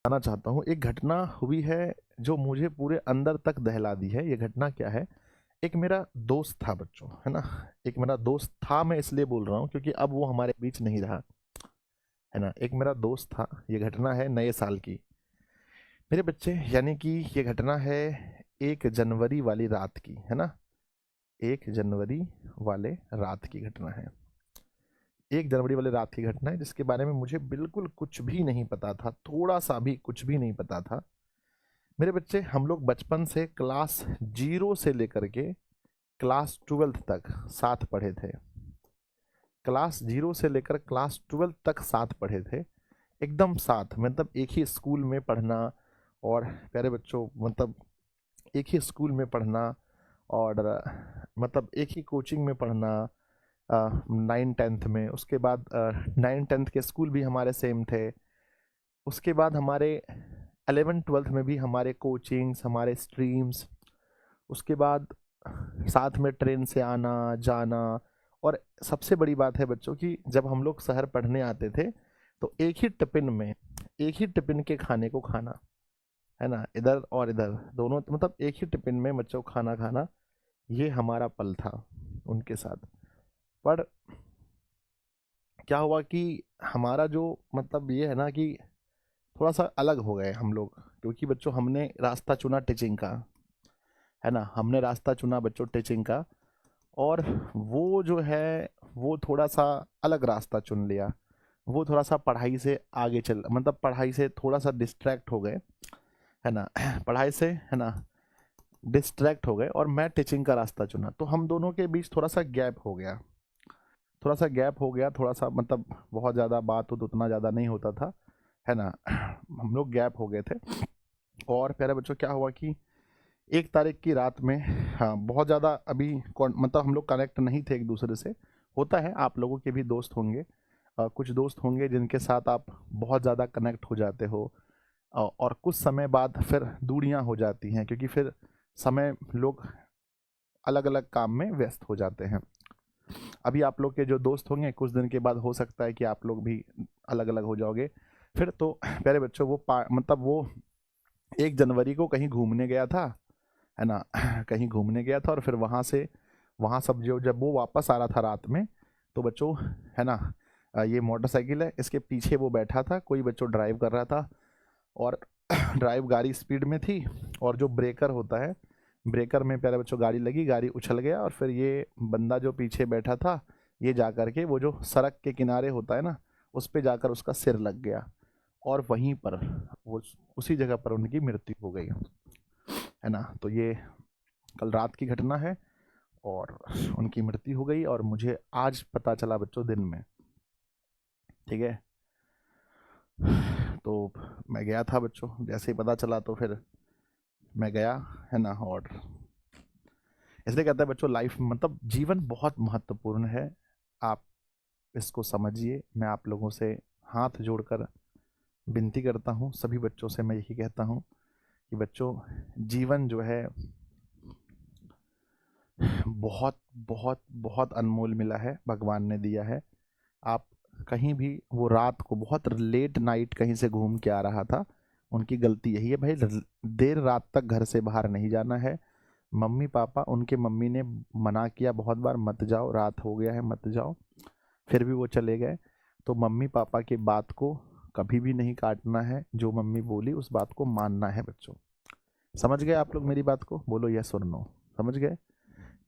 बताना चाहता हूँ। एक घटना हुई है जो मुझे पूरे अंदर तक दहला दी है। ये घटना क्या है? एक मेरा दोस्त था बच्चों, है ना? एक मेरा दोस्त था, मैं इसलिए बोल रहा हूँ क्योंकि अब वो हमारे बीच नहीं रहा, है ना? एक मेरा दोस्त था। ये घटना है नए साल की। मेरे बच्चे, यानी कि ये घटना है 1 जनवरी वाली रात की, है ना? 1 जनवरी वाले रात की घटना है। 1 जनवरी वाले रात की घटना है जिसके बारे में मुझे बिल्कुल कुछ भी नहीं पता था, थोड़ा सा भी कुछ भी नहीं पता था। मेरे बच्चे, हम लोग बचपन से क्लास 0 से लेकर के क्लास 12th तक साथ पढ़े थे। क्लास 0 से लेकर क्लास 12th तक साथ पढ़े थे, एकदम साथ, मतलब एक ही स्कूल में पढ़ना। और प्यारे बच्चों, मतलब एक ही स्कूल में पढ़ना, और मतलब एक ही कोचिंग में पढ़ना, 9 10th में। उसके बाद 9 10th के स्कूल भी हमारे सेम थे। उसके बाद हमारे 11 12th में भी हमारे कोचिंग्स, हमारे स्ट्रीम्स। उसके बाद साथ में ट्रेन से आना जाना। और सबसे बड़ी बात है बच्चों की, जब हम लोग शहर पढ़ने आते थे तो एक ही टिफिन के खाने को खाना, है ना? इधर और इधर दोनों, मतलब एक ही टिफिन में बच्चों खाना खाना, ये हमारा पल था उनके साथ। पर क्या हुआ कि हमारा जो, मतलब ये है ना कि थोड़ा सा अलग हो गए हम लोग, क्योंकि बच्चों हमने रास्ता चुना टीचिंग का, है ना? हमने रास्ता चुना बच्चों टीचिंग का। और वो जो है, वो थोड़ा सा अलग रास्ता चुन लिया। वो थोड़ा सा पढ़ाई से आगे चल, मतलब पढ़ाई से थोड़ा सा डिस्ट्रैक्ट हो गए, है ना? पढ़ाई से, है ना, डिस्ट्रैक्ट हो गए, और मैं टीचिंग का रास्ता चुना। तो हम दोनों के बीच थोड़ा सा गैप हो गया, थोड़ा सा गैप हो गया, थोड़ा सा, मतलब बहुत ज़्यादा बात हो तो उतना ज़्यादा नहीं होता था, है ना? हम लोग गैप हो गए थे। और प्यारे बच्चों, क्या हुआ कि 1 तारीख की रात में, हाँ, बहुत ज़्यादा अभी मतलब हम लोग कनेक्ट नहीं थे एक दूसरे से। होता है, आप लोगों के भी दोस्त होंगे, कुछ दोस्त होंगे जिनके साथ आप बहुत ज़्यादा कनेक्ट हो जाते हो, और कुछ समय बाद फिर दूरियां हो जाती हैं, क्योंकि फिर समय लोग अलग अलग काम में व्यस्त हो जाते हैं। अभी आप लोग के जो दोस्त होंगे, कुछ दिन के बाद हो सकता है कि आप लोग भी अलग अलग हो जाओगे फिर। तो प्यारे बच्चों, मतलब वो 1 जनवरी को कहीं घूमने गया था, है ना? कहीं घूमने गया था, और फिर वहाँ से, वहाँ सब जो, जब वो वापस आ रहा था रात में, तो बच्चों, है ना, ये मोटरसाइकिल है, इसके पीछे वो बैठा था, कोई बच्चों ड्राइव कर रहा था। और ड्राइव, गाड़ी स्पीड में थी, और जो ब्रेकर होता है, ब्रेकर में प्यारे बच्चों गाड़ी लगी, गाड़ी उछल गया, और फिर ये बंदा जो पीछे बैठा था, ये जा कर के वो जो सड़क के किनारे होता है ना, उस पे जाकर उसका सिर लग गया। और वहीं पर वो, उसी जगह पर उनकी मृत्यु हो गई, है ना? तो ये कल रात की घटना है, और उनकी मृत्यु हो गई, और मुझे आज पता चला बच्चों दिन में, ठीक है? तो मैं गया था बच्चों, जैसे ही पता चला तो फिर मैं गया, है ना? और इसलिए कहते हैं बच्चों, लाइफ, मतलब जीवन बहुत महत्वपूर्ण है। आप इसको समझिए। मैं आप लोगों से हाथ जोड़कर विनती करता हूँ, सभी बच्चों से मैं यही कहता हूँ कि बच्चों, जीवन जो है बहुत बहुत बहुत अनमोल मिला है, भगवान ने दिया है। आप कहीं भी, वो रात को बहुत लेट नाइट कहीं से घूम के आ रहा था, उनकी गलती यही है भाई, देर रात तक घर से बाहर नहीं जाना है। मम्मी पापा, उनके मम्मी ने मना किया बहुत बार, मत जाओ, रात हो गया है, मत जाओ, फिर भी वो चले गए। तो मम्मी पापा की बात को कभी भी नहीं काटना है, जो मम्मी बोली उस बात को मानना है बच्चों। समझ गए आप लोग मेरी बात को? बोलो यस और नो, समझ गए?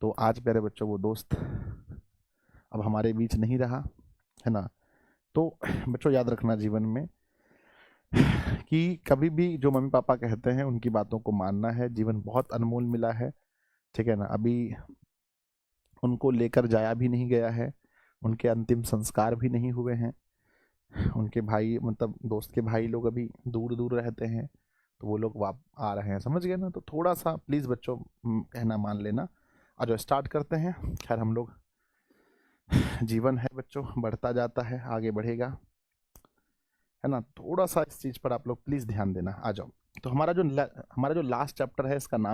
तो आज प्यारे बच्चों, वो दोस्त अब हमारे बीच नहीं रहा, है ना? तो बच्चों, याद रखना जीवन में कि कभी भी जो मम्मी पापा कहते हैं उनकी बातों को मानना है। जीवन बहुत अनमोल मिला है, ठीक है ना? अभी उनको लेकर जाया भी नहीं गया है, उनके अंतिम संस्कार भी नहीं हुए हैं। उनके भाई, मतलब दोस्त के भाई लोग अभी दूर दूर रहते हैं, तो वो लोग वाप आ रहे हैं, समझ गए ना? तो थोड़ा सा प्लीज़ बच्चों, कहना मान लेना। और जो स्टार्ट करते हैं, खैर हम लोग, जीवन है बच्चों, बढ़ता जाता है, आगे बढ़ेगा, है ना? थोड़ा सा इस चीज़ पर आप लोग प्लीज़ ध्यान देना। आ जाओ। तो हमारा जो लास्ट चैप्टर है, इसका नाम